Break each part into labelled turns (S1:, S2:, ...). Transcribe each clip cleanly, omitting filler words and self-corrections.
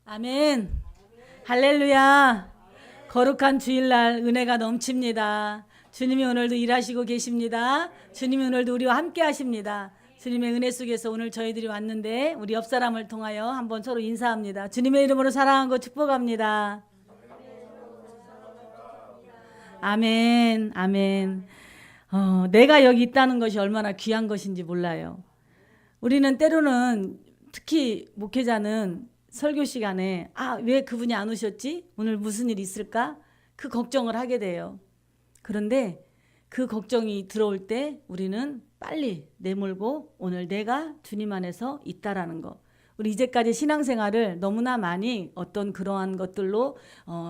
S1: 아멘. 할렐루야. 거룩한 주일날 은혜가 넘칩니다. 주님이 오늘도 일하시고 계십니다. 주님이 오늘도 우리와 함께 하십니다. 주님의 은혜 속에서 오늘 저희들이 왔는데 우리 옆 사람을 통하여 한번 서로 인사합니다. 주님의 이름으로 사랑하고 축복합니다. 아멘. 아멘. 내가 여기 있다는 것이 얼마나 귀한 것인지 몰라요. 우리는 때로는 특히 목회자는 설교 시간에 왜 그분이 안 오셨지? 오늘 무슨 일 있을까? 그 걱정을 하게 돼요. 그런데 그 걱정이 들어올 때 우리는 빨리 내몰고 오늘 내가 주님 안에서 있다라는 거. 우리 이제까지 신앙생활을 너무나 많이 어떤 그러한 것들로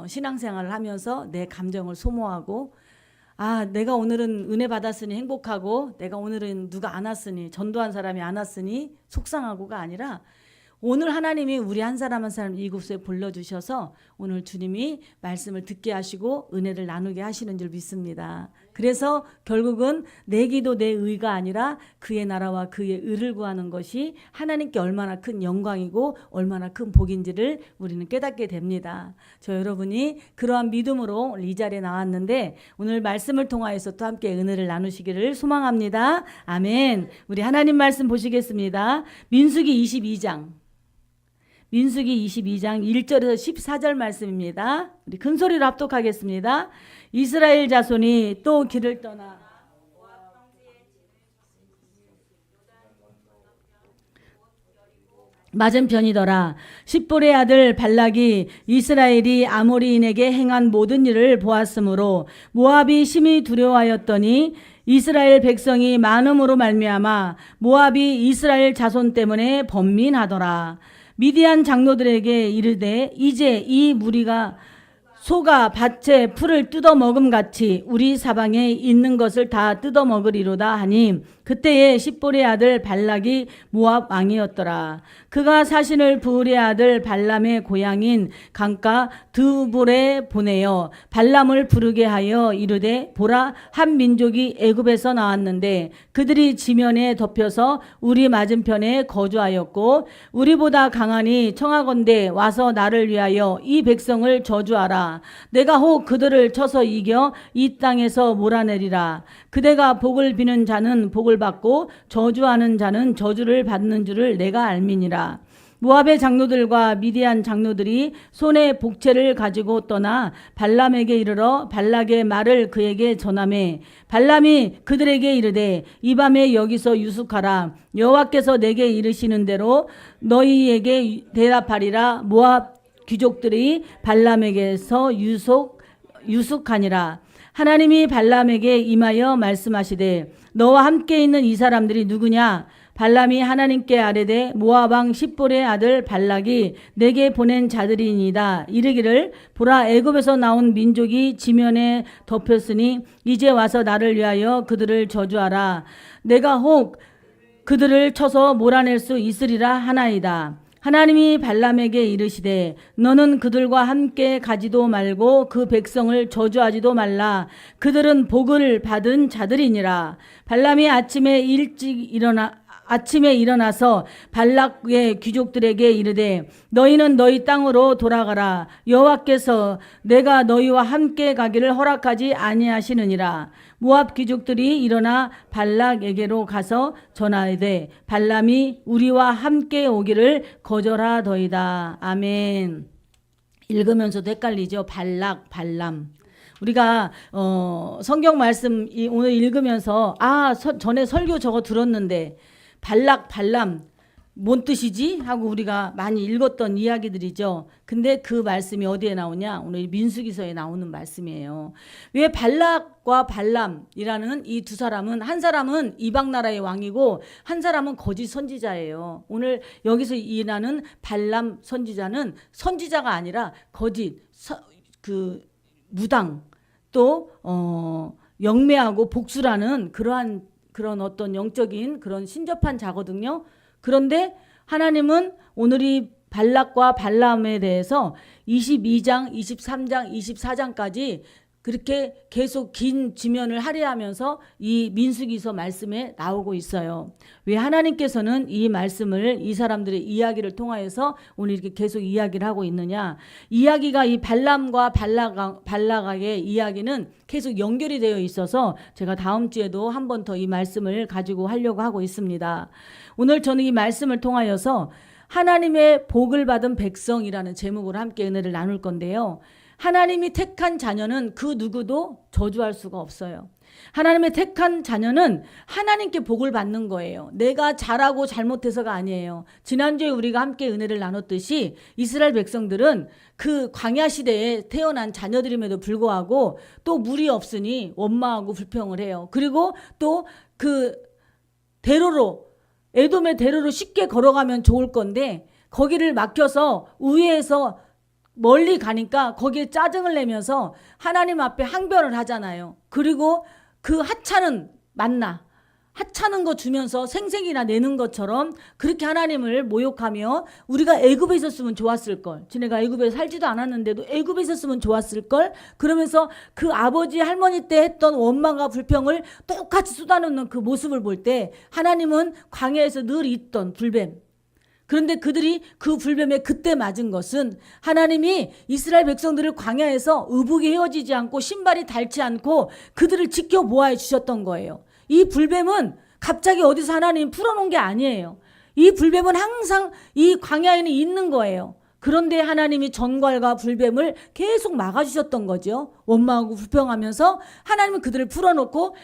S1: 신앙생활을 하면서 내 감정을 소모하고 내가 오늘은 은혜 받았으니 행복하고 내가 오늘은 누가 안 왔으니 전도한 사람이 안 왔으니 속상하고가 아니라 오늘 하나님이 우리 한 사람 한 사람 이곳에 불러주셔서 오늘 주님이 말씀을 듣게 하시고 은혜를 나누게 하시는 줄 믿습니다. 그래서 결국은 내 기도 내 의가 아니라 그의 나라와 그의 의를 구하는 것이 하나님께 얼마나 큰 영광이고 얼마나 큰 복인지를 우리는 깨닫게 됩니다. 저 여러분이 그러한 믿음으로 이 자리에 나왔는데 오늘 말씀을 통하여서 또 함께 은혜를 나누시기를 소망합니다. 아멘. 우리 하나님 말씀 보시겠습니다. 민수기 22장 1절에서 14절 말씀입니다. 우리 큰 소리로 합독하겠습니다. 이스라엘 자손이 또 길을 떠나 맞은편이더라. 십볼의 아들 발락이 이스라엘이 아모리인에게 행한 모든 일을 보았으므로 모압이 심히 두려워하였더니 이스라엘 백성이 많음으로 말미암아 모압이 이스라엘 자손 때문에 번민하더라. 미디안 장로들에게 이르되 이제 이 무리가 소가 밭에 풀을 뜯어먹음 같이 우리 사방에 있는 것을 다 뜯어먹으리로다 하니 그때에 십볼의 아들 발락이 모압 왕이었더라. 그가 사신을 부울의 아들 발람의 고향인 강가 드볼에 보내어 발람을 부르게 하여 이르되 보라 한 민족이 애굽에서 나왔는데 그들이 지면에 덮여서 우리 맞은편에 거주하였고 우리보다 강하니 청하건대 와서 나를 위하여 이 백성을 저주하라. 내가 혹 그들을 쳐서 이겨 이 땅에서 몰아내리라. 그대가 복을 비는 자는 복을 받고 저주하는 자는 저주를 받는 줄을 내가 알미니라. 모압의 장로들과 미디안 장로들이 손에 복채를 가지고 떠나 발람에게 이르러 발락의 말을 그에게 전하매 발람이 그들에게 이르되 이 밤에 여기서 유숙하라. 여호와께서 내게 이르시는 대로 너희에게 대답하리라. 모압 귀족들이 발람에게서 유숙하니라. 하나님이 발람에게 임하여 말씀하시되 너와 함께 있는 이 사람들이 누구냐? 발람이 하나님께 아뢰되 모압 왕 십볼의 아들 발락이 내게 보낸 자들이니이다. 이르기를 보라 애굽에서 나온 민족이 지면에 덮였으니 이제 와서 나를 위하여 그들을 저주하라. 내가 혹 그들을 쳐서 몰아낼 수 있으리라 하나이다. 하나님이 발람에게 이르시되 너는 그들과 함께 가지도 말고 그 백성을 저주하지도 말라. 그들은 복을 받은 자들이니라. 발람이 아침에 일어나서 발락의 귀족들에게 이르되 너희는 너희 땅으로 돌아가라. 여호와께서 내가 너희와 함께 가기를 허락하지 아니하시느니라. 모압 귀족들이 일어나 발락에게로 가서 전하되 발람이 우리와 함께 오기를 거절하더이다. 아멘. 읽으면서도 헷갈리죠. 발락, 발람. 우리가 성경 말씀 오늘 읽으면서 전에 설교 저거 들었는데 발락, 발람 뭔 뜻이지? 하고 우리가 많이 읽었던 이야기들이죠. 근데 그 말씀이 어디에 나오냐? 오늘 민수기서에 나오는 말씀이에요. 왜 발락과 발람이라는 이 두 사람은 한 사람은 이방 나라의 왕이고 한 사람은 거짓 선지자예요. 오늘 여기서 일하는 발람 선지자는 선지자가 아니라 거짓 무당 또 영매하고 복수라는 그런 어떤 영적인 그런 신접한 자거든요. 그런데 하나님은 오늘 이 발락과 발람에 대해서 22장, 23장, 24장까지 그렇게 계속 긴 지면을 할애하면서 이 민수기서 말씀에 나오고 있어요. 왜 하나님께서는 이 말씀을 이 사람들의 이야기를 통하여서 오늘 이렇게 계속 이야기를 하고 있느냐? 이야기가 이 발람과 발락의 이야기는 계속 연결이 되어 있어서 제가 다음 주에도 한 번 더 이 말씀을 가지고 하려고 하고 있습니다. 오늘 저는 이 말씀을 통하여서 하나님의 복을 받은 백성이라는 제목으로 함께 은혜를 나눌 건데요. 하나님이 택한 자녀는 그 누구도 저주할 수가 없어요. 하나님의 택한 자녀는 하나님께 복을 받는 거예요. 내가 잘하고 잘못해서가 아니에요. 지난주에 우리가 함께 은혜를 나눴듯이 이스라엘 백성들은 그 광야 시대에 태어난 자녀들임에도 불구하고 또 물이 없으니 원망하고 불평을 해요. 그리고 또 그 대로로 에돔의 대로로 쉽게 걸어가면 좋을 건데 거기를 막혀서 우회해서 멀리 가니까 거기에 짜증을 내면서 하나님 앞에 항변을 하잖아요. 그리고 그 하찮은 만나, 하찮은 거 주면서 생색이나 내는 것처럼 그렇게 하나님을 모욕하며 우리가 애굽에 있었으면 좋았을 걸. 지네가 애굽에 살지도 않았는데도 애굽에 있었으면 좋았을 걸. 그러면서 그 아버지 할머니 때 했던 원망과 불평을 똑같이 쏟아놓는 그 모습을 볼 때 하나님은 광야에서 늘 있던 불뱀. 그런데 그들이 그 불뱀에 그때 맞은 것은 하나님이 이스라엘 백성들을 광야에서 의복이 헤어지지 않고 신발이 닳지 않고 그들을 지켜보아 주셨던 거예요. 이 불뱀은 갑자기 어디서 하나님이 풀어놓은 게 아니에요. 이 불뱀은 항상 이 광야에는 있는 거예요. 그런데 하나님이 전갈과 불뱀을 계속 막아주셨던 거죠. 원망하고 불평하면서 하나님은 그들을 풀어놓고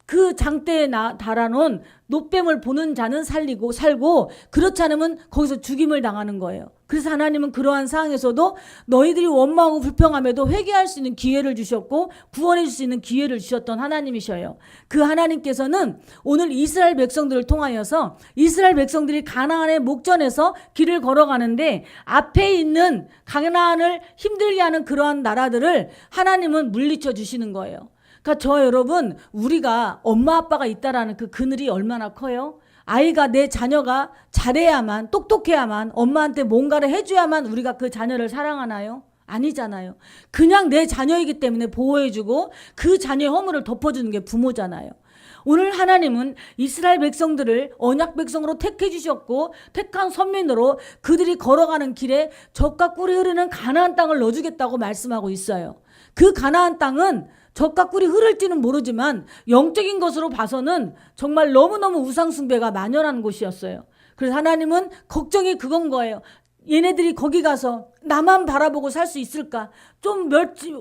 S1: 그 장대에 달아놓은 노뱀을 보는 자는 살고 그렇지 않으면 거기서 죽임을 당하는 거예요. 그래서 하나님은 그러한 상황에서도 너희들이 원망하고 불평함에도 회개할 수 있는 기회를 주셨고 구원해 줄 수 있는 기회를 주셨던 하나님이셔요. 그 하나님께서는 오늘 이스라엘 백성들을 통하여서 이스라엘 백성들이 가나안의 목전에서 길을 걸어가는데 앞에 있는 가나안을 힘들게 하는 그러한 나라들을 하나님은 물리쳐 주시는 거예요. 그러니까 저 여러분, 우리가 엄마 아빠가 있다라는 그 그늘이 얼마나 커요? 아이가, 내 자녀가 잘해야만, 똑똑해야만, 엄마한테 뭔가를 해줘야만 우리가 그 자녀를 사랑하나요? 아니잖아요. 그냥 내 자녀이기 때문에 보호해주고 그 자녀의 허물을 덮어주는 게 부모잖아요. 오늘 하나님은 이스라엘 백성들을 언약 백성으로 택해 주셨고 택한 선민으로 그들이 걸어가는 길에 젖과 꿀이 흐르는 가나안 땅을 넣어주겠다고 말씀하고 있어요. 그 가나안 땅은 젖과 꿀이 흐를지는 모르지만 영적인 것으로 봐서는 정말 너무너무 우상숭배가 만연한 곳이었어요. 그래서 하나님은 걱정이 그건 거예요. 얘네들이 거기 가서 나만 바라보고 살 수 있을까?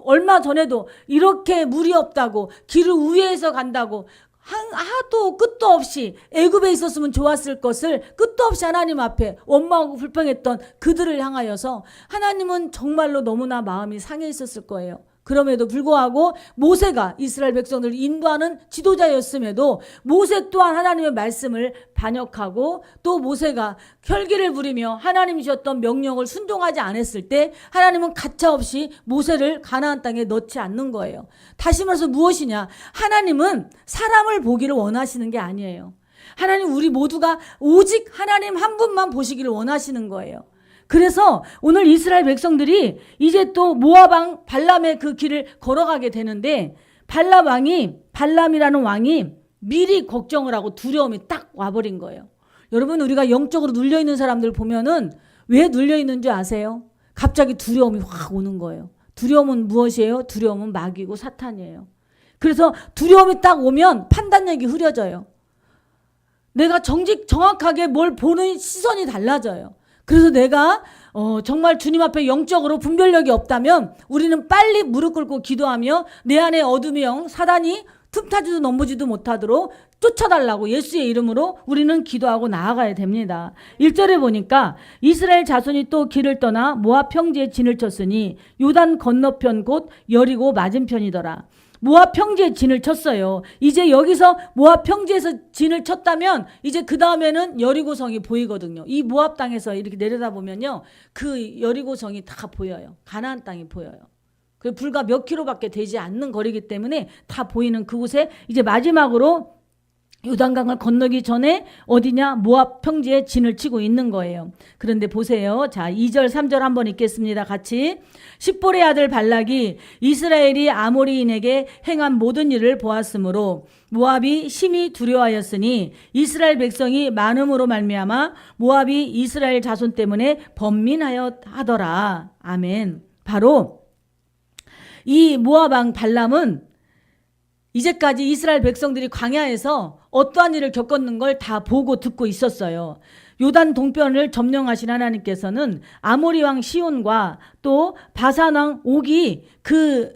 S1: 얼마 전에도 이렇게 물이 없다고 길을 우회해서 간다고 하도 끝도 없이 애굽에 있었으면 좋았을 것을 끝도 없이 하나님 앞에 원망하고 불평했던 그들을 향하여서 하나님은 정말로 너무나 마음이 상해 있었을 거예요. 그럼에도 불구하고 모세가 이스라엘 백성들을 인도하는 지도자였음에도 모세 또한 하나님의 말씀을 반역하고 또 모세가 혈기를 부리며 하나님이 주셨던 명령을 순종하지 않았을 때 하나님은 가차없이 모세를 가나안 땅에 넣지 않는 거예요. 다시 말해서 무엇이냐? 하나님은 사람을 보기를 원하시는 게 아니에요. 하나님, 우리 모두가 오직 하나님 한 분만 보시기를 원하시는 거예요. 그래서 오늘 이스라엘 백성들이 이제 또 모압 왕 발람의 그 길을 걸어가게 되는데 발람이라는 왕이 미리 걱정을 하고 두려움이 딱 와버린 거예요. 여러분, 우리가 영적으로 눌려있는 사람들 보면은 왜 눌려있는 줄 아세요? 갑자기 두려움이 확 오는 거예요. 두려움은 무엇이에요? 두려움은 마귀고 사탄이에요. 그래서 두려움이 딱 오면 판단력이 흐려져요. 내가 정확하게 뭘 보는 시선이 달라져요. 그래서 내가 정말 주님 앞에 영적으로 분별력이 없다면 우리는 빨리 무릎 꿇고 기도하며 내 안에 어둠의 영 사단이 틈타지도 넘보지도 못하도록 쫓아달라고 예수의 이름으로 우리는 기도하고 나아가야 됩니다. 1절에 보니까 이스라엘 자손이 또 길을 떠나 모압 평지에 진을 쳤으니 요단 건너편 곧 여리고 맞은편이더라. 모압 평지에 진을 쳤어요. 이제 여기서 모압 평지에서 진을 쳤다면 이제 그 다음에는 여리고성이 보이거든요. 이 모압 땅에서 이렇게 내려다보면요, 그 여리고성이 다 보여요. 가나안 땅이 보여요. 그 불과 몇 킬로밖에 되지 않는 거리이기 때문에 다 보이는 그곳에 이제 마지막으로 요단강을 건너기 전에 어디냐? 모압 평지에 진을 치고 있는 거예요. 그런데 보세요. 자, 2절 3절 한번 읽겠습니다. 같이. 십볼의 아들 발락이 이스라엘이 아모리인에게 행한 모든 일을 보았으므로 모압이 심히 두려워하였으니 이스라엘 백성이 많음으로 말미암아 모압이 이스라엘 자손 때문에 번민하여 하더라. 아멘. 바로 이 모압 왕 발람은 이제까지 이스라엘 백성들이 광야에서 어떠한 일을 겪었는 걸 다 보고 듣고 있었어요. 요단 동편을 점령하신 하나님께서는 아모리 왕 시온과 또 바산 왕 옥이 그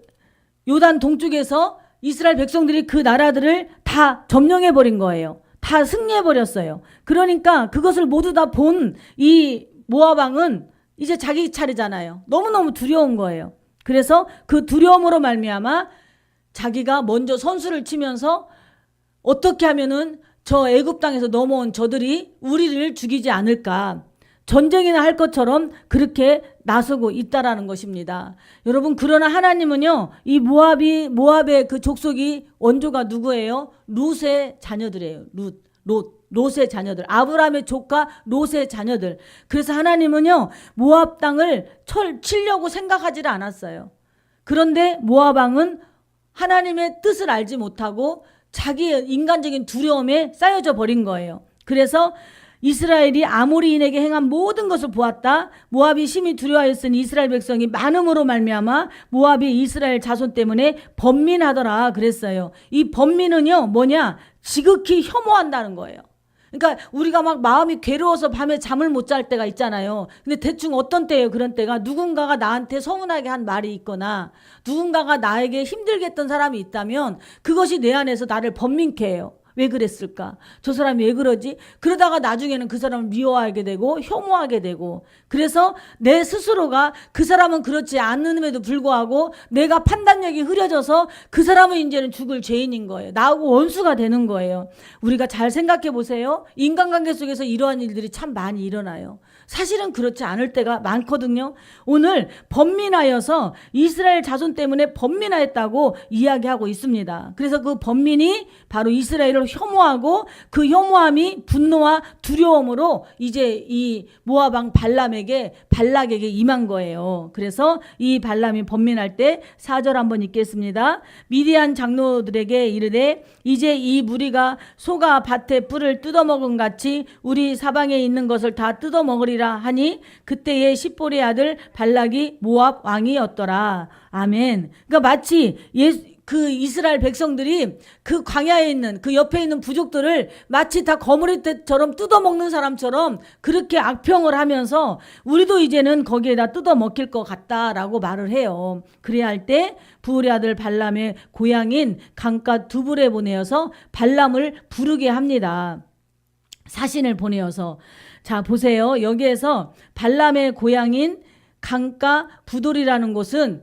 S1: 요단 동쪽에서 이스라엘 백성들이 그 나라들을 다 점령해 버린 거예요. 다 승리해 버렸어요. 그러니까 그것을 모두 다 본 이 모압 왕은 이제 자기 차례잖아요. 너무너무 두려운 거예요. 그래서 그 두려움으로 말미암아 자기가 먼저 선수를 치면서 어떻게 하면은 저 애굽 땅에서 넘어온 저들이 우리를 죽이지 않을까, 전쟁이나 할 것처럼 그렇게 나서고 있다라는 것입니다. 여러분, 그러나 하나님은요, 이 모압의 그 족속이 원조가 누구예요? 룻의 자녀들이에요. 롯의 자녀들, 아브라함의 조카 롯의 자녀들. 그래서 하나님은요, 모압 땅을 치려고 생각하지를 않았어요. 그런데 모압 왕은 하나님의 뜻을 알지 못하고 자기의 인간적인 두려움에 쌓여져 버린 거예요. 그래서 이스라엘이 아모리인에게 행한 모든 것을 보았다. 모압이 심히 두려워하였으니 이스라엘 백성이 많음으로 말미암아 모압이 이스라엘 자손 때문에 번민하더라 그랬어요. 이 번민은요, 뭐냐? 지극히 혐오한다는 거예요. 그러니까 우리가 막 마음이 괴로워서 밤에 잠을 못 잘 때가 있잖아요. 근데 대충 어떤 때예요? 그런 때가 누군가가 나한테 서운하게 한 말이 있거나 누군가가 나에게 힘들게 했던 사람이 있다면 그것이 내 안에서 나를 번민케 해요. 왜 그랬을까? 저 사람이 왜 그러지? 그러다가 나중에는 그 사람을 미워하게 되고 혐오하게 되고, 그래서 내 스스로가 그 사람은 그렇지 않음에도 불구하고 내가 판단력이 흐려져서 그 사람은 이제는 죽을 죄인인 거예요. 나하고 원수가 되는 거예요. 우리가 잘 생각해 보세요. 인간관계 속에서 이러한 일들이 참 많이 일어나요. 사실은 그렇지 않을 때가 많거든요. 오늘 번민하여서 이스라엘 자손 때문에 번민하였다고 이야기하고 있습니다. 그래서 그 번민이 바로 이스라엘을 혐오하고 그 혐오함이 분노와 두려움으로 이제 이 모압 왕 발락에게 임한 거예요. 그래서 이 발람이 번민할 때 4절 한번 읽겠습니다. 미디안 장로들에게 이르되 이제 이 무리가 소가 밭에 뿔을 뜯어먹은 같이 우리 사방에 있는 것을 다 뜯어먹으리라 하니 그때의 십볼의 아들 발락이 모압 왕이었더라. 아멘. 그러니까 마치 그 이스라엘 백성들이 그 광야에 있는 그 옆에 있는 부족들을 마치 다 거머리 때처럼 뜯어먹는 사람처럼 그렇게 악평을 하면서 우리도 이제는 거기에다 뜯어먹힐 것 같다라고 말을 해요. 그래야 할 때 부울의 아들 발람의 고향인 강가 두불에 보내어서 발람을 부르게 합니다. 사신을 보내어서. 자, 보세요. 여기에서 발람의 고향인 강가 부돌이라는 곳은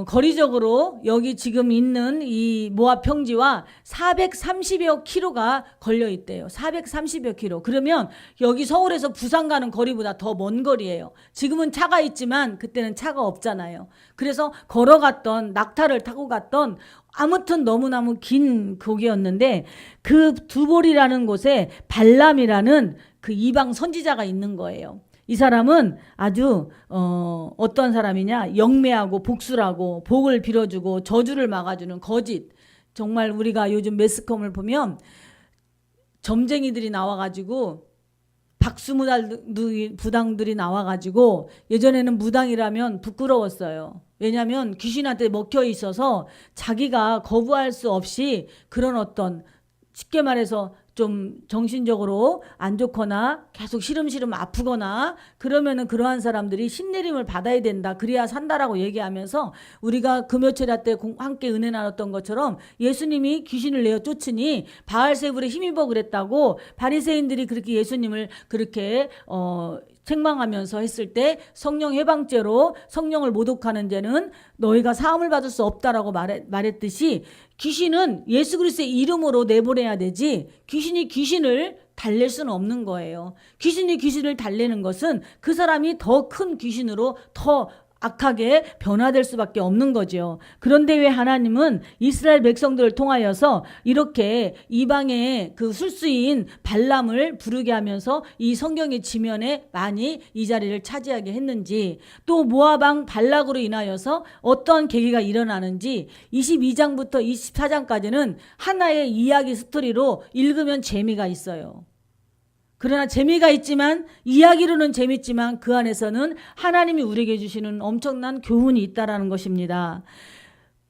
S1: 거리적으로 여기 지금 있는 이 모압 평지와 430여 킬로가 걸려 있대요. 430여 킬로. 그러면 여기 서울에서 부산 가는 거리보다 더 먼 거리예요. 지금은 차가 있지만 그때는 차가 없잖아요. 그래서 걸어갔던, 낙타를 타고 갔던, 아무튼 너무너무 긴 거기였는데 그 두볼이라는 곳에 발람이라는 그 이방 선지자가 있는 거예요. 이 사람은 아주 어떤 사람이냐, 영매하고 복수라고 복을 빌어주고 저주를 막아주는 거짓. 정말 우리가 요즘 매스컴을 보면 점쟁이들이 나와가지고 박수무당들이 나와가지고, 예전에는 무당이라면 부끄러웠어요. 왜냐하면 귀신한테 먹혀 있어서 자기가 거부할 수 없이 그런 어떤, 쉽게 말해서 좀 정신적으로 안 좋거나 계속 시름시름 아프거나 그러면은 그러한 사람들이 신내림을 받아야 된다, 그래야 산다라고 얘기하면서 우리가 금요철야 때 함께 은혜 나눴던 것처럼 예수님이 귀신을 내어 쫓으니 바알세불에 힘입어 그랬다고 바리새인들이 그렇게 예수님을 그렇게 책망하면서 했을 때 성령 해방죄로 성령을 모독하는 죄는 너희가 사함을 받을 수 없다라고 말했듯이 귀신은 예수 그리스도의 이름으로 내보내야 되지 귀신이 귀신을 달랠 수는 없는 거예요. 귀신이 귀신을 달래는 것은 그 사람이 더 큰 귀신으로 더 악하게 변화될 수밖에 없는 거죠. 그런데 왜 하나님은 이스라엘 백성들을 통하여서 이렇게 이방의 그 술수인 발람을 부르게 하면서 이 성경의 지면에 많이 이 자리를 차지하게 했는지, 또 모압 왕 발락으로 인하여서 어떤 계기가 일어나는지 22장부터 24장까지는 하나의 이야기 스토리로 읽으면 재미가 있어요. 그러나 재미가 있지만, 이야기로는 재밌지만 그 안에서는 하나님이 우리에게 주시는 엄청난 교훈이 있다라는 것입니다.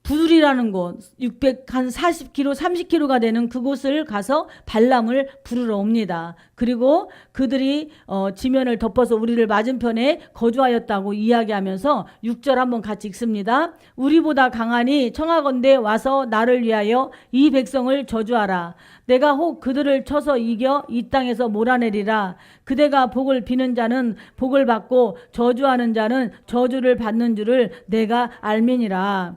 S1: 부들이라는 곳, 40km, 30km가 되는 그곳을 가서 발람을 부르러 옵니다. 그리고 그들이 지면을 덮어서 우리를 맞은편에 거주하였다고 이야기하면서 6절 한번 같이 읽습니다. 우리보다 강하니 청하건대 와서 나를 위하여 이 백성을 저주하라. 내가 혹 그들을 쳐서 이겨 이 땅에서 몰아내리라. 그대가 복을 비는 자는 복을 받고 저주하는 자는 저주를 받는 줄을 내가 알미니라.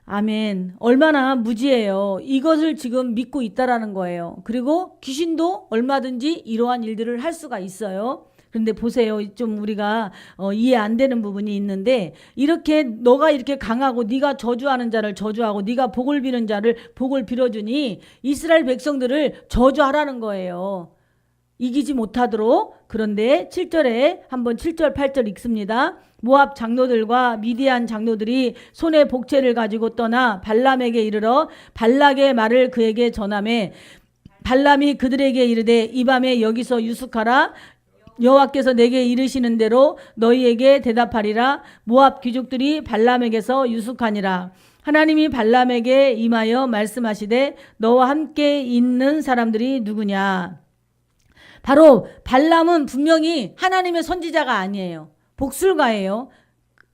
S1: 아멘. 얼마나 무지해요. 이것을 지금 믿고 있다라는 거예요. 그리고 귀신도 얼마든지 이러한 일들을 할 수가 있어요. 그런데 보세요. 좀 우리가 이해 안 되는 부분이 있는데, 이렇게 너가 이렇게 강하고 네가 저주하는 자를 저주하고 네가 복을 비는 자를 복을 빌어주니 이스라엘 백성들을 저주하라는 거예요. 이기지 못하도록. 그런데 7절에 한번 7절 8절 읽습니다. 모압 장로들과 미디안 장로들이 손에 복채를 가지고 떠나 발람에게 이르러 발락의 말을 그에게 전하매, 발람이 그들에게 이르되 이 밤에 여기서 유숙하라. 여호와께서 내게 이르시는 대로 너희에게 대답하리라. 모압 귀족들이 발람에게서 유숙하니라. 하나님이 발람에게 임하여 말씀하시되 너와 함께 있는 사람들이 누구냐. 바로 발람은 분명히 하나님의 선지자가 아니에요. 복술가예요.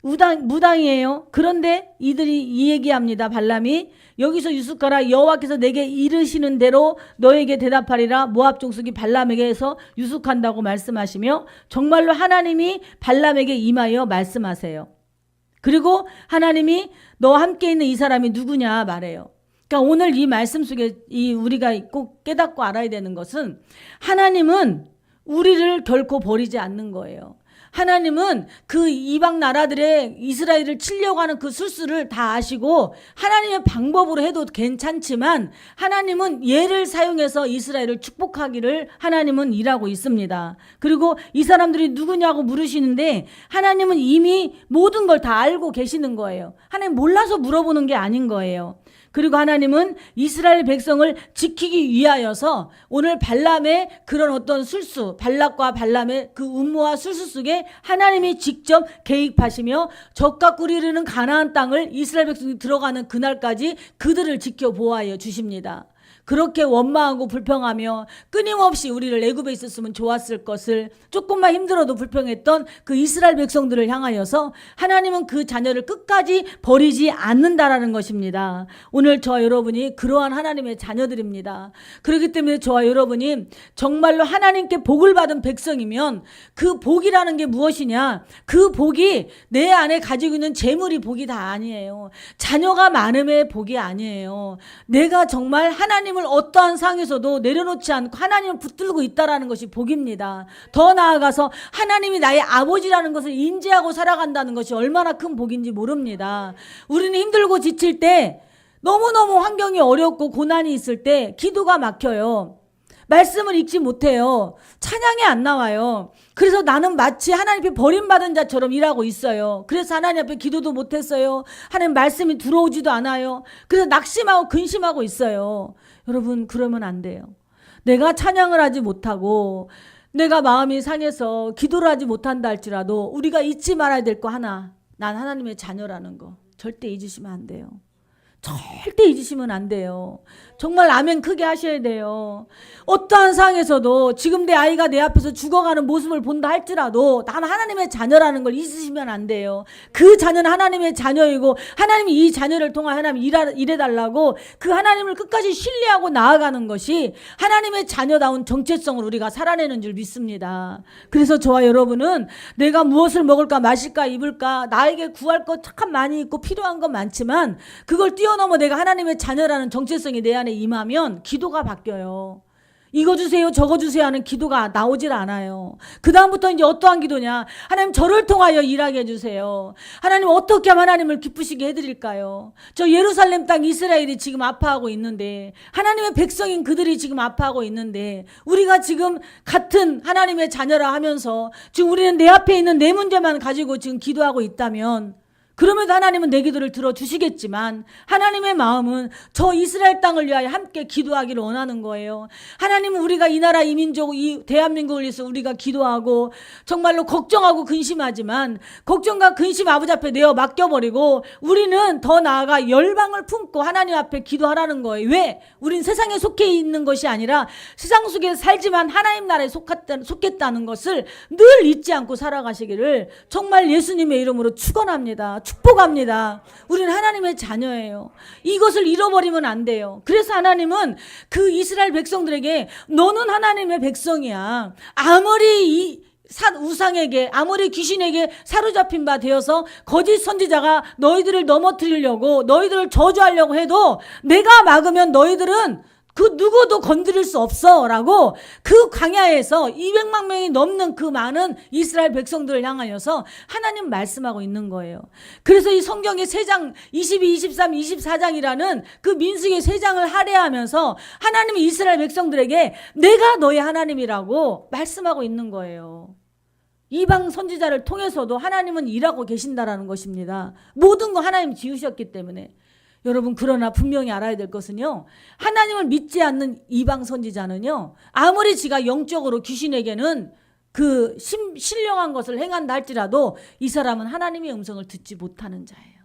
S1: 무당이에요. 그런데 이들이 이 얘기합니다. 발람이 여기서 유숙하라. 여호와께서 내게 이르시는 대로 너에게 대답하리라. 모압 족속이 발람에게서 유숙한다고 말씀하시며, 정말로 하나님이 발람에게 임하여 말씀하세요. 그리고 하나님이 너와 함께 있는 이 사람이 누구냐 말해요. 그러니까 오늘 이 말씀 속에 우리가 꼭 깨닫고 알아야 되는 것은, 하나님은 우리를 결코 버리지 않는 거예요. 하나님은 그 이방 나라들의 이스라엘을 치려고 하는 그 술수를 다 아시고, 하나님의 방법으로 해도 괜찮지만 하나님은 예를 사용해서 이스라엘을 축복하기를 하나님은 일하고 있습니다. 그리고 이 사람들이 누구냐고 물으시는데 하나님은 이미 모든 걸 다 알고 계시는 거예요. 하나님 몰라서 물어보는 게 아닌 거예요. 그리고 하나님은 이스라엘 백성을 지키기 위하여서 오늘 발람의 그런 어떤 술수, 발락과 발람의 그 음모와 술수 속에 하나님이 직접 개입하시며 적과 꿀이 흐르는 가나안 땅을 이스라엘 백성이 들어가는 그날까지 그들을 지켜 보호하여 주십니다. 그렇게 원망하고 불평하며 끊임없이 우리를 애굽에 있었으면 좋았을 것을, 조금만 힘들어도 불평했던 그 이스라엘 백성들을 향하여서 하나님은 그 자녀를 끝까지 버리지 않는다라는 것입니다. 오늘 저와 여러분이 그러한 하나님의 자녀들입니다. 그렇기 때문에 저와 여러분이 정말로 하나님께 복을 받은 백성이면 그 복이라는 게 무엇이냐? 그 복이 내 안에 가지고 있는 재물이 복이 다 아니에요. 자녀가 많음의 복이 아니에요. 내가 정말 하나님을 어떠한 상에서도 내려놓지 않고 하나님을 붙들고 있다라는 것이 복입니다. 더 나아가서 하나님이 나의 아버지라는 것을 인지하고 살아간다는 것이 얼마나 큰 복인지 모릅니다. 우리는 힘들고 지칠 때, 너무너무 환경이 어렵고 고난이 있을 때 기도가 막혀요. 말씀을 읽지 못해요. 찬양이 안 나와요. 그래서 나는 마치 하나님 앞에 버림받은 자처럼 일하고 있어요. 그래서 하나님 앞에 기도도 못했어요. 하나님 말씀이 들어오지도 않아요. 그래서 낙심하고 근심하고 있어요. 여러분, 그러면 안 돼요. 내가 찬양을 하지 못하고 내가 마음이 상해서 기도를 하지 못한다 할지라도 우리가 잊지 말아야 될 거 하나, 난 하나님의 자녀라는 거 절대 잊으시면 안 돼요. 절대 잊으시면 안 돼요. 정말 아멘 크게 하셔야 돼요. 어떠한 상황에서도 지금 내 아이가 내 앞에서 죽어가는 모습을 본다 할지라도 난 하나님의 자녀라는 걸 잊으시면 안 돼요. 그 자녀는 하나님의 자녀이고 하나님이 이 자녀를 통해 하나님 일해달라고 그 하나님을 끝까지 신뢰하고 나아가는 것이 하나님의 자녀다운 정체성을 우리가 살아내는 줄 믿습니다. 그래서 저와 여러분은 내가 무엇을 먹을까 마실까 입을까, 나에게 구할 것 참 많이 있고 필요한 건 많지만 그걸 뛰어넘어 내가 하나님의 자녀라는 정체성이 내 안에 임하면 기도가 바뀌어요. 이거 주세요 저거 주세요 하는 기도가 나오질 않아요. 그 다음부터 이제 어떠한 기도냐, 하나님 저를 통하여 일하게 해주세요. 하나님 어떻게 하면 하나님을 기쁘시게 해드릴까요? 저 예루살렘 땅 이스라엘이 지금 아파하고 있는데, 하나님의 백성인 그들이 지금 아파하고 있는데, 우리가 지금 같은 하나님의 자녀라 하면서 지금 우리는 내 앞에 있는 내 문제만 가지고 지금 기도하고 있다면, 그럼에도 하나님은 내 기도를 들어주시겠지만 하나님의 마음은 저 이스라엘 땅을 위하여 함께 기도하기를 원하는 거예요. 하나님은 우리가 이 나라 이 민족 이 대한민국을 위해서 우리가 기도하고 정말로 걱정하고 근심하지만, 걱정과 근심 아버지 앞에 내어 맡겨버리고 우리는 더 나아가 열방을 품고 하나님 앞에 기도하라는 거예요. 왜? 우린 세상에 속해 있는 것이 아니라 세상 속에 살지만 하나님 나라에 속했다는 것을 늘 잊지 않고 살아가시기를 정말 예수님의 이름으로 축원합니다. 축복합니다. 우리는 하나님의 자녀예요. 이것을 잃어버리면 안 돼요. 그래서 하나님은 그 이스라엘 백성들에게 너는 하나님의 백성이야. 아무리 이 우상에게 아무리 귀신에게 사로잡힌 바 되어서 거짓 선지자가 너희들을 넘어뜨리려고 너희들을 저주하려고 해도 내가 막으면 너희들은 그 누구도 건드릴 수 없어 라고 그 광야에서 200만 명이 넘는 그 많은 이스라엘 백성들을 향하여서 하나님 말씀하고 있는 거예요. 그래서 이 성경의 3장 22, 23, 24장이라는 그 민수기의 3장을 할애하면서 하나님이 이스라엘 백성들에게 내가 너의 하나님이라고 말씀하고 있는 거예요. 이방 선지자를 통해서도 하나님은 일하고 계신다라는 것입니다. 모든 거 하나님 지으셨기 때문에. 여러분, 그러나 분명히 알아야 될 것은요, 하나님을 믿지 않는 이방 선지자는요, 아무리 지가 영적으로 귀신에게는 그 신령한 것을 행한다 할지라도 이 사람은 하나님의 음성을 듣지 못하는 자예요.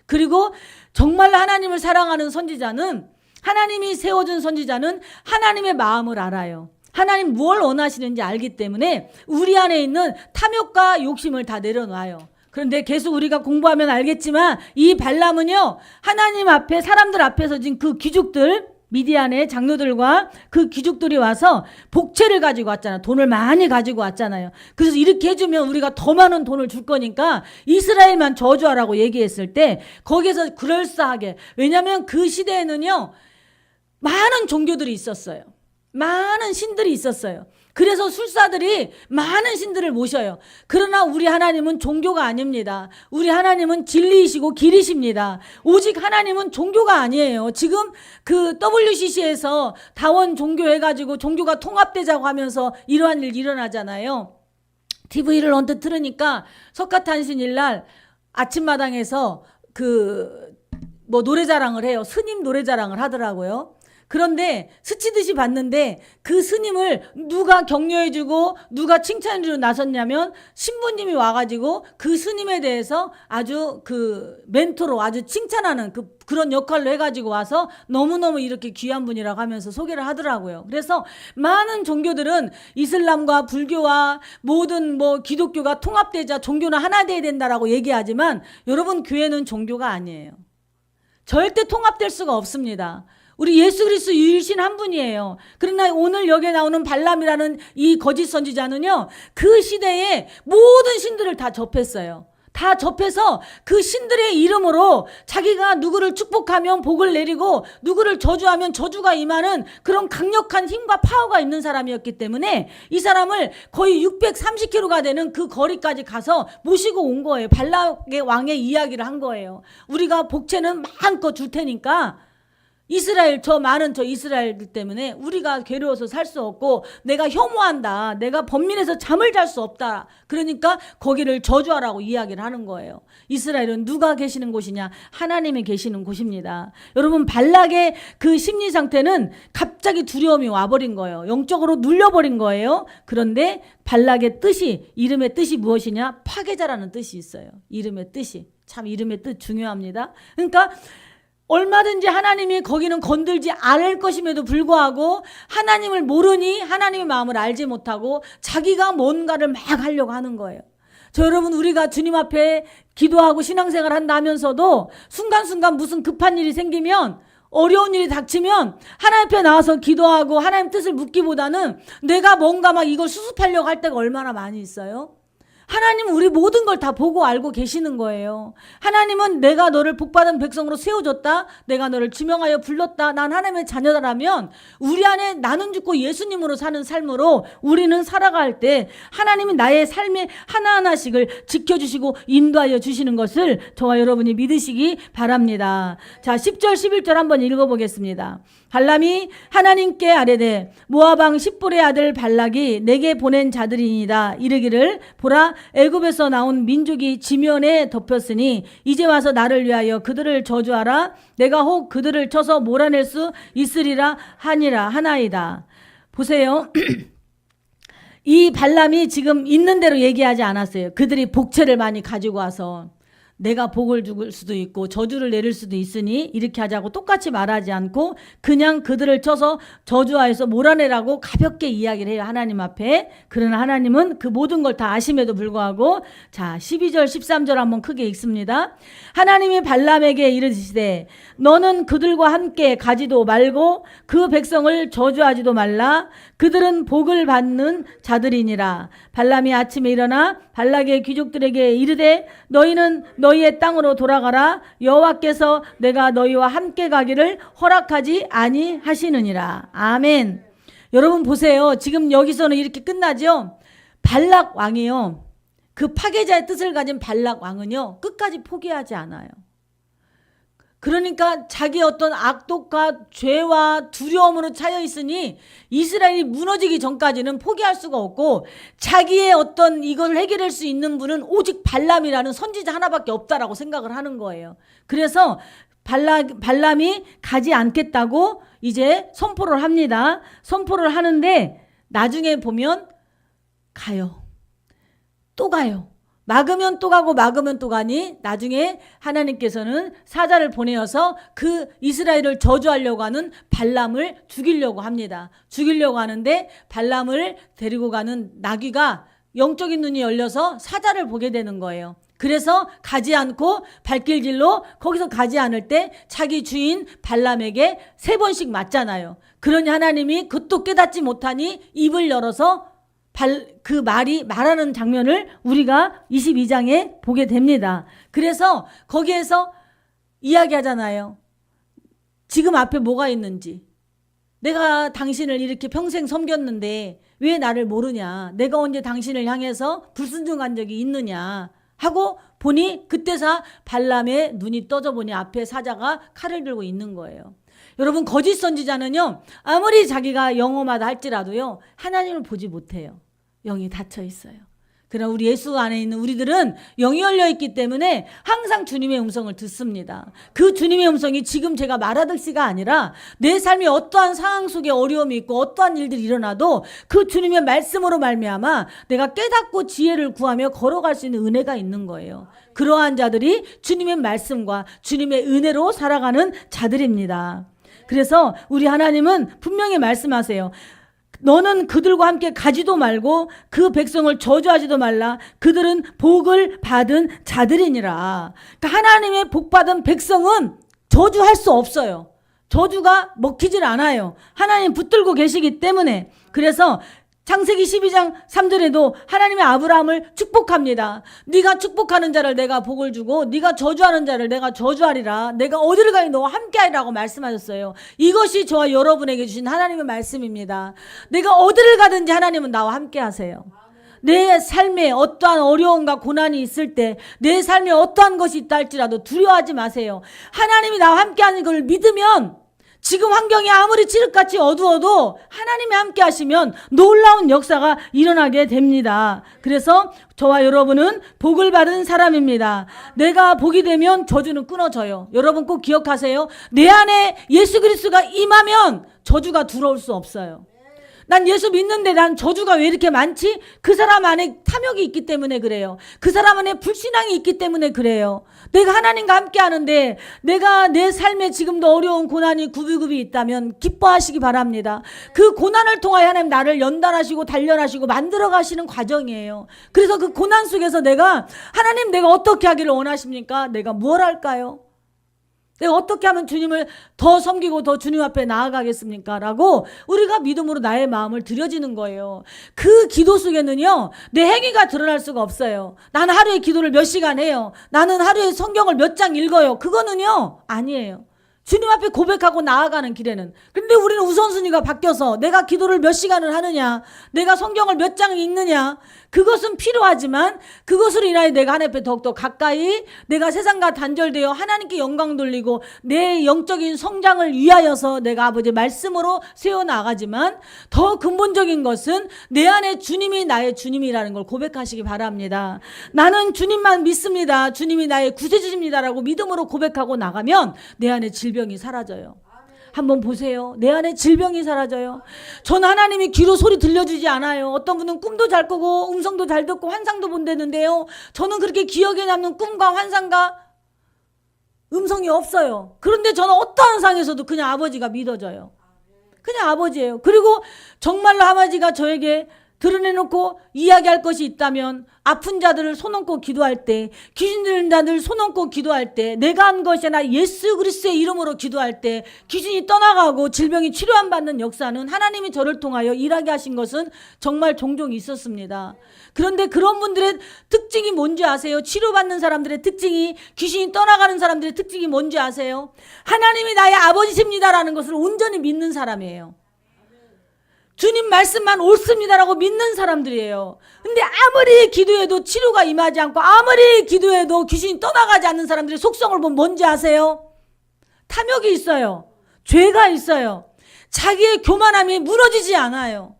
S1: 그리고 정말 하나님을 사랑하는 선지자는, 하나님이 세워준 선지자는 하나님의 마음을 알아요. 하나님 무엇을 원하시는지 알기 때문에 우리 안에 있는 탐욕과 욕심을 다 내려놔요. 그런데 계속 우리가 공부하면 알겠지만 이 발람은요, 하나님 앞에 사람들 앞에서 지금 그 귀족들, 미디안의 장로들과 그 귀족들이 와서 복채를 가지고 왔잖아요. 돈을 많이 가지고 왔잖아요. 그래서 이렇게 해주면 우리가 더 많은 돈을 줄 거니까 이스라엘만 저주하라고 얘기했을 때 거기에서 그럴싸하게, 왜냐하면 그 시대에는요 많은 종교들이 있었어요. 많은 신들이 있었어요. 그래서 술사들이 많은 신들을 모셔요. 그러나 우리 하나님은 종교가 아닙니다. 우리 하나님은 진리이시고 길이십니다. 오직 하나님은 종교가 아니에요. 지금 그 WCC에서 다원 종교 해가지고 종교가 통합되자고 하면서 이러한 일 일어나잖아요. TV를 언뜻 틀으니까 석가탄신일날 아침마당에서 노래자랑을 해요. 스님 노래자랑을 하더라고요. 그런데 스치듯이 봤는데 그 스님을 누가 격려해주고 누가 칭찬해주고 나섰냐면 신부님이 와가지고 그 스님에 대해서 아주 그 멘토로 아주 칭찬하는 그런 역할로 해가지고 와서 너무너무 이렇게 귀한 분이라고 하면서 소개를 하더라고요. 그래서 많은 종교들은 이슬람과 불교와 모든 기독교가 통합되자 종교는 하나 돼야 된다라고 얘기하지만 여러분, 교회는 종교가 아니에요. 절대 통합될 수가 없습니다. 우리 예수 그리스도 유일신 한 분이에요. 그러나 오늘 여기에 나오는 발람이라는 이 거짓 선지자는요, 그 시대에 모든 신들을 다 접했어요. 다 접해서 그 신들의 이름으로 자기가 누구를 축복하면 복을 내리고 누구를 저주하면 저주가 임하는 그런 강력한 힘과 파워가 있는 사람이었기 때문에 이 사람을 거의 630km가 되는 그 거리까지 가서 모시고 온 거예요. 발락의 왕의 이야기를 한 거예요. 우리가 복채는 마음껏 줄 테니까 많은 이스라엘들 때문에 우리가 괴로워서 살 수 없고 내가 혐오한다, 내가 번민해서 잠을 잘 수 없다, 그러니까 거기를 저주하라고 이야기를 하는 거예요. 이스라엘은 누가 계시는 곳이냐? 하나님이 계시는 곳입니다. 여러분, 발락의 그 심리 상태는 갑자기 두려움이 와버린 거예요. 영적으로 눌려버린 거예요. 그런데 발락의 뜻이, 이름의 뜻이 무엇이냐? 파괴자라는 뜻이 있어요. 이름의 뜻이. 참 이름의 뜻 중요합니다. 그러니까 얼마든지 하나님이 거기는 건들지 않을 것임에도 불구하고 하나님을 모르니 하나님의 마음을 알지 못하고 자기가 뭔가를 막 하려고 하는 거예요. 여러분, 우리가 주님 앞에 기도하고 신앙생활 한다면서도 순간순간 무슨 급한 일이 생기면, 어려운 일이 닥치면 하나님 앞에 나와서 기도하고 하나님 뜻을 묻기보다는 내가 뭔가 막 이걸 수습하려고 할 때가 얼마나 많이 있어요. 하나님은 우리 모든 걸 다 보고 알고 계시는 거예요. 하나님은 내가 너를 복받은 백성으로 세워줬다. 내가 너를 지명하여 불렀다. 난 하나님의 자녀다라면 우리 안에 나는 죽고 예수님으로 사는 삶으로 우리는 살아갈 때 하나님이 나의 삶의 하나하나씩을 지켜주시고 인도하여 주시는 것을 저와 여러분이 믿으시기 바랍니다. 자, 10절 11절 한번 읽어보겠습니다. 발람이 하나님께 아뢰되 모압 왕 십볼의 아들 발락이 내게 보낸 자들이니이다. 이르기를 보라 애굽에서 나온 민족이 지면에 덮였으니 이제 와서 나를 위하여 그들을 저주하라. 내가 혹 그들을 쳐서 몰아낼 수 있으리라 하나이다. 보세요. 이 발람이 지금 있는 대로 얘기하지 않았어요. 그들이 복채를 많이 가지고 와서 내가 복을 줄 수도 있고 저주를 내릴 수도 있으니 이렇게 하자고 똑같이 말하지 않고 그냥 그들을 쳐서 저주하여서 몰아내라고 가볍게 이야기를 해요. 하나님 앞에. 그러나 하나님은 그 모든 걸 다 아심에도 불구하고 자 12절 13절 한번 크게 읽습니다. 하나님이 발람에게 이르시되 너는 그들과 함께 가지도 말고 그 백성을 저주하지도 말라. 그들은 복을 받는 자들이니라. 발람이 아침에 일어나 발락의 귀족들에게 이르되 너희는 너희의 땅으로 돌아가라. 여호와께서 내가 너희와 함께 가기를 허락하지 아니하시느니라. 아멘. 여러분 보세요. 지금 여기서는 이렇게 끝나죠. 발락 왕이요. 그 파괴자의 뜻을 가진 발락 왕은요. 끝까지 포기하지 않아요. 그러니까 자기 어떤 악독과 죄와 두려움으로 차여 있으니 이스라엘이 무너지기 전까지는 포기할 수가 없고 자기의 어떤 이걸 해결할 수 있는 분은 오직 발람이라는 선지자 하나밖에 없다라고 생각을 하는 거예요. 그래서 발람이 가지 않겠다고 이제 선포를 합니다. 선포를 하는데 나중에 보면 가요. 또 가요. 막으면 또 가고 막으면 또 가니 나중에 하나님께서는 사자를 보내어서 그 이스라엘을 저주하려고 하는 발람을 죽이려고 합니다. 죽이려고 하는데 발람을 데리고 가는 나귀가 영적인 눈이 열려서 사자를 보게 되는 거예요. 그래서 가지 않고 발길질로 거기서 가지 않을 때 자기 주인 발람에게 3번씩 맞잖아요. 그러니 하나님이 그것도 깨닫지 못하니 입을 열어서 그 말이 말하는 장면을 우리가 22장에 보게 됩니다. 그래서 거기에서 이야기하잖아요. 지금 앞에 뭐가 있는지. 내가 당신을 이렇게 평생 섬겼는데 왜 나를 모르냐. 내가 언제 당신을 향해서 불순종한 적이 있느냐 하고 보니 그때서 발람의 눈이 떠져 보니 앞에 사자가 칼을 들고 있는 거예요. 여러분 거짓 선지자는요. 아무리 자기가 영험하다 할지라도요. 하나님을 보지 못해요. 영이 닫혀 있어요. 그러나 우리 예수 안에 있는 우리들은 영이 열려 있기 때문에 항상 주님의 음성을 듣습니다. 그 주님의 음성이 지금 제가 말하듯이가 아니라 내 삶이 어떠한 상황 속에 어려움이 있고 어떠한 일들이 일어나도 그 주님의 말씀으로 말미암아 내가 깨닫고 지혜를 구하며 걸어갈 수 있는 은혜가 있는 거예요. 그러한 자들이 주님의 말씀과 주님의 은혜로 살아가는 자들입니다. 그래서 우리 하나님은 분명히 말씀하세요. 너는 그들과 함께 가지도 말고 그 백성을 저주하지도 말라. 그들은 복을 받은 자들이니라. 그러니까 하나님의 복받은 백성은 저주할 수 없어요. 저주가 먹히질 않아요. 하나님 붙들고 계시기 때문에. 그래서 창세기 12장 3절에도 하나님의 아브라함을 축복합니다. 네가 축복하는 자를 내가 복을 주고 네가 저주하는 자를 내가 저주하리라. 내가 어디를 가니 너와 함께하리라고 말씀하셨어요. 이것이 저와 여러분에게 주신 하나님의 말씀입니다. 내가 어디를 가든지 하나님은 나와 함께하세요. 내 삶에 어떠한 어려움과 고난이 있을 때 내 삶에 어떠한 것이 있다 할지라도 두려워하지 마세요. 하나님이 나와 함께하는 걸 믿으면 지금 환경이 아무리 칠흑같이 어두워도 하나님이 함께 하시면 놀라운 역사가 일어나게 됩니다. 그래서 저와 여러분은 복을 받은 사람입니다. 내가 복이 되면 저주는 끊어져요. 여러분 꼭 기억하세요. 내 안에 예수 그리스도가 임하면 저주가 들어올 수 없어요. 난 예수 믿는데 난 저주가 왜 이렇게 많지? 그 사람 안에 탐욕이 있기 때문에 그래요. 그 사람 안에 불신앙이 있기 때문에 그래요. 내가 하나님과 함께 하는데 내가 내 삶에 지금도 어려운 고난이 구비구비 있다면 기뻐하시기 바랍니다. 그 고난을 통하여 하나님 나를 연단하시고 단련하시고 만들어 가시는 과정이에요. 그래서 그 고난 속에서 하나님 내가 어떻게 하기를 원하십니까? 내가 뭘 할까요? 내가 어떻게 하면 주님을 더 섬기고 더 주님 앞에 나아가겠습니까? 라고 우리가 믿음으로 나의 마음을 드려지는 거예요. 그 기도 속에는요, 내 행위가 드러날 수가 없어요. 나는 하루에 기도를 몇 시간 해요. 나는 하루에 성경을 몇 장 읽어요. 그거는요, 아니에요. 주님 앞에 고백하고 나아가는 길에는. 근데 우리는 우선순위가 바뀌어서 내가 기도를 몇 시간을 하느냐, 내가 성경을 몇 장 읽느냐, 그것은 필요하지만 그것으로 인하여 내가 하나님 앞에 더욱더 가까이 내가 세상과 단절되어 하나님께 영광 돌리고 내 영적인 성장을 위하여서 내가 아버지의 말씀으로 세워나가지만 더 근본적인 것은 내 안에 주님이 나의 주님이라는 걸 고백하시기 바랍니다. 나는 주님만 믿습니다. 주님이 나의 구세주십니다라고 믿음으로 고백하고 나가면 내 안에 질병이 사라져요. 한번 보세요. 내 안에 질병이 사라져요. 전 하나님이 귀로 소리 들려주지 않아요. 어떤 분은 꿈도 잘 꾸고 음성도 잘 듣고 환상도 본다는데요. 저는 그렇게 기억에 남는 꿈과 환상과 음성이 없어요. 그런데 저는 어떠한 상에서도 그냥 아버지가 믿어져요. 그냥 아버지예요. 그리고 정말로 아버지가 저에게 드러내놓고 이야기할 것이 있다면 아픈 자들을 손 얹고 기도할 때, 귀신 들린 자들 손 얹고 기도할 때, 내가 한 것이 아니라 예수 그리스도의 이름으로 기도할 때 귀신이 떠나가고 질병이 치료함 받는 역사는 하나님이 저를 통하여 일하게 하신 것은 정말 종종 있었습니다. 그런데 그런 분들의 특징이 뭔지 아세요? 치료받는 사람들의 특징이, 귀신이 떠나가는 사람들의 특징이 뭔지 아세요? 하나님이 나의 아버지십니다라는 것을 온전히 믿는 사람이에요. 주님 말씀만 옳습니다라고 믿는 사람들이에요. 근데 아무리 기도해도 치료가 임하지 않고 아무리 기도해도 귀신이 떠나가지 않는 사람들의 속성을 보면 뭔지 아세요? 탐욕이 있어요. 죄가 있어요. 자기의 교만함이 무너지지 않아요.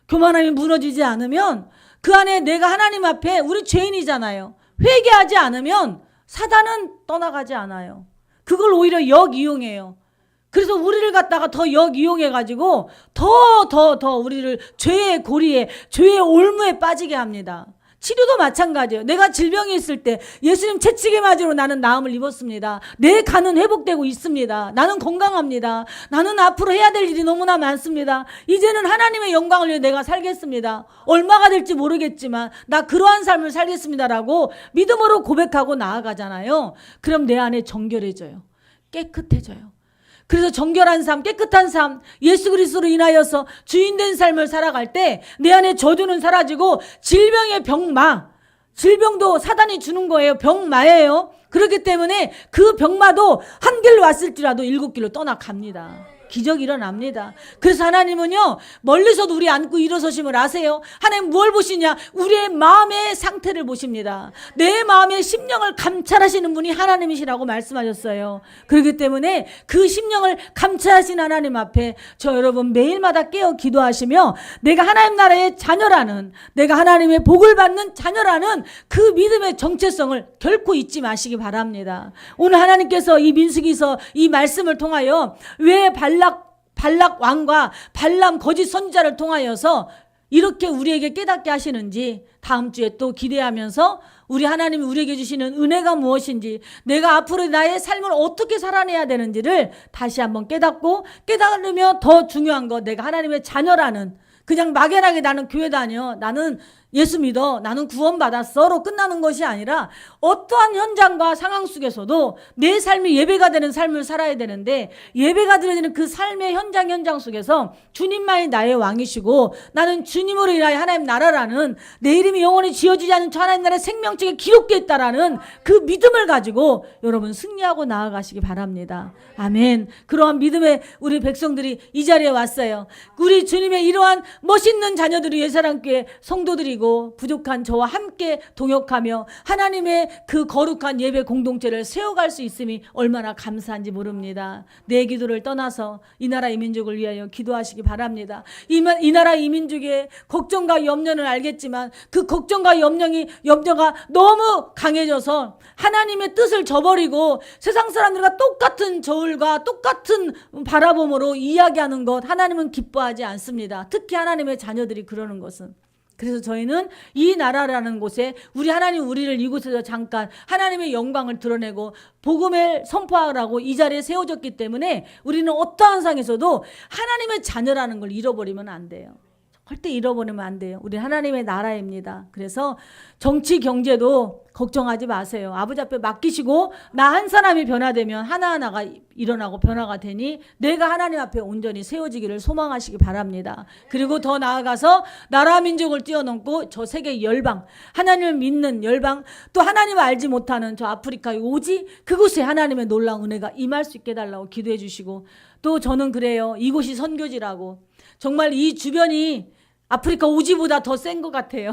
S1: 교만함이 무너지지 않으면 그 안에 내가 하나님 앞에, 우리 죄인이잖아요. 회개하지 않으면 사단은 떠나가지 않아요. 그걸 오히려 역이용해요. 그래서 우리를 갖다가 더 역이용해가지고 더 우리를 죄의 고리에, 죄의 올무에 빠지게 합니다. 치료도 마찬가지예요. 내가 질병이 있을 때 예수님 채찍에 맞으러 나는 나음을 입었습니다. 내 간은 회복되고 있습니다. 나는 건강합니다. 나는 앞으로 해야 될 일이 너무나 많습니다. 이제는 하나님의 영광을 위해 내가 살겠습니다. 얼마가 될지 모르겠지만 나 그러한 삶을 살겠습니다라고 믿음으로 고백하고 나아가잖아요. 그럼 내 안에 정결해져요. 깨끗해져요. 그래서 정결한 삶, 깨끗한 삶, 예수 그리스도로 인하여서 주인된 삶을 살아갈 때 내 안에 저주는 사라지고 질병의 병마, 질병도 사단이 주는 거예요. 병마예요. 그렇기 때문에 그 병마도 한 길로 왔을지라도 7길로 떠나갑니다. 기적이 일어납니다. 그래서 하나님은요, 멀리서도 우리 안고 일어서심을 아세요. 하나님 뭘 보시냐? 우리의 마음의 상태를 보십니다. 내 마음의 심령을 감찰하시는 분이 하나님이시라고 말씀하셨어요. 그렇기 때문에 그 심령을 감찰하신 하나님 앞에 저 여러분 매일마다 깨어 기도하시며 내가 하나님 나라의 자녀라는, 내가 하나님의 복을 받는 자녀라는 그 믿음의 정체성을 결코 잊지 마시기 바랍니다. 오늘 하나님께서 이 민수기서 이 말씀을 통하여 왜 발락 왕과 발람 거짓 선지자를 통하여서 이렇게 우리에게 깨닫게 하시는지 다음 주에 또 기대하면서 우리 하나님이 우리에게 주시는 은혜가 무엇인지, 내가 앞으로 나의 삶을 어떻게 살아내야 되는지를 다시 한번 깨달으며 더 중요한 거, 내가 하나님의 자녀라는, 그냥 막연하게 나는 교회 다녀, 나는 예수 믿어, 나는 구원받았어로 끝나는 것이 아니라 어떠한 현장과 상황 속에서도 내 삶이 예배가 되는 삶을 살아야 되는데, 예배가 드려지는 그 삶의 현장 속에서 주님만이 나의 왕이시고 나는 주님으로 인하여 하나님 나라라는, 내 이름이 영원히 지어지지 않은 저 하나님 나라의 생명책에 기록되어 있다라는 그 믿음을 가지고 여러분 승리하고 나아가시기 바랍니다. 아멘. 그러한 믿음의 우리 백성들이 이 자리에 왔어요. 우리 주님의 이러한 멋있는 자녀들이 예사랑교회 성도들이고 부족한 저와 함께 동역하며 하나님의 그 거룩한 예배 공동체를 세워갈 수 있음이 얼마나 감사한지 모릅니다. 내 기도를 떠나서 이 나라 이 민족을 위하여 기도하시기 바랍니다. 이 나라 이 민족의 걱정과 염려는 알겠지만 그 걱정과 염려가 너무 강해져서 하나님의 뜻을 저버리고 세상 사람들과 똑같은 저울과 똑같은 바라봄으로 이야기하는 것, 하나님은 기뻐하지 않습니다. 특히 하나님의 자녀들이 그러는 것은. 그래서 저희는 이 나라라는 곳에 우리를 이곳에서 잠깐 하나님의 영광을 드러내고 복음을 선포하라고 이 자리에 세워졌기 때문에 우리는 어떠한 상에서도 하나님의 자녀라는 걸 잃어버리면 안 돼요. 절대 잃어버리면 안 돼요. 우리 하나님의 나라입니다. 그래서 정치 경제도 걱정하지 마세요. 아버지 앞에 맡기시고 나 한 사람이 변화되면 하나하나가 일어나고 변화가 되니 내가 하나님 앞에 온전히 세워지기를 소망하시기 바랍니다. 그리고 더 나아가서 나라 민족을 뛰어넘고 저 세계 열방, 하나님을 믿는 열방, 또 하나님을 알지 못하는 저 아프리카의 오지, 그곳에 하나님의 놀라운 은혜가 임할 수 있게 해달라고 기도해 주시고, 또 저는 그래요. 이곳이 선교지라고. 정말 이 주변이 아프리카 오지보다 더 센 것 같아요.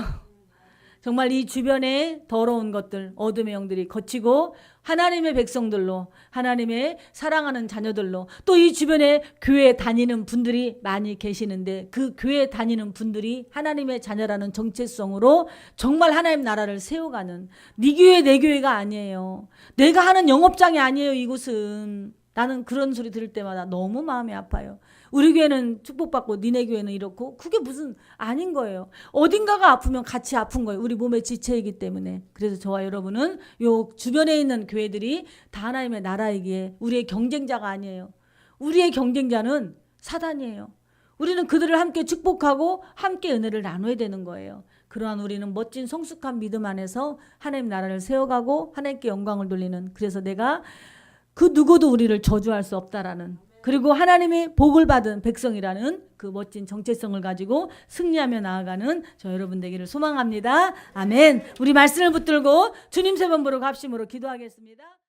S1: 정말 이 주변에 더러운 것들, 어둠의 영들이 거치고 하나님의 백성들로, 하나님의 사랑하는 자녀들로, 또 이 주변에 교회 다니는 분들이 많이 계시는데 그 교회 다니는 분들이 하나님의 자녀라는 정체성으로 정말 하나님 나라를 세워가는, 네 교회 내 교회가 아니에요. 내가 하는 영업장이 아니에요. 이곳은. 나는 그런 소리 들을 때마다 너무 마음이 아파요. 우리 교회는 축복받고 니네 교회는 이렇고, 그게 무슨 아닌 거예요. 어딘가가 아프면 같이 아픈 거예요. 우리 몸의 지체이기 때문에. 그래서 저와 여러분은 요 주변에 있는 교회들이 다 하나님의 나라이기에 우리의 경쟁자가 아니에요. 우리의 경쟁자는 사단이에요. 우리는 그들을 함께 축복하고 함께 은혜를 나눠야 되는 거예요. 그러한 우리는 멋진 성숙한 믿음 안에서 하나님 나라를 세워가고 하나님께 영광을 돌리는, 그래서 내가 그 누구도 우리를 저주할 수 없다라는, 그리고 하나님의 복을 받은 백성이라는 그 멋진 정체성을 가지고 승리하며 나아가는 저 여러분 되기를 소망합니다. 아멘. 우리 말씀을 붙들고 주님 세 번 부르고 합심으로 기도하겠습니다.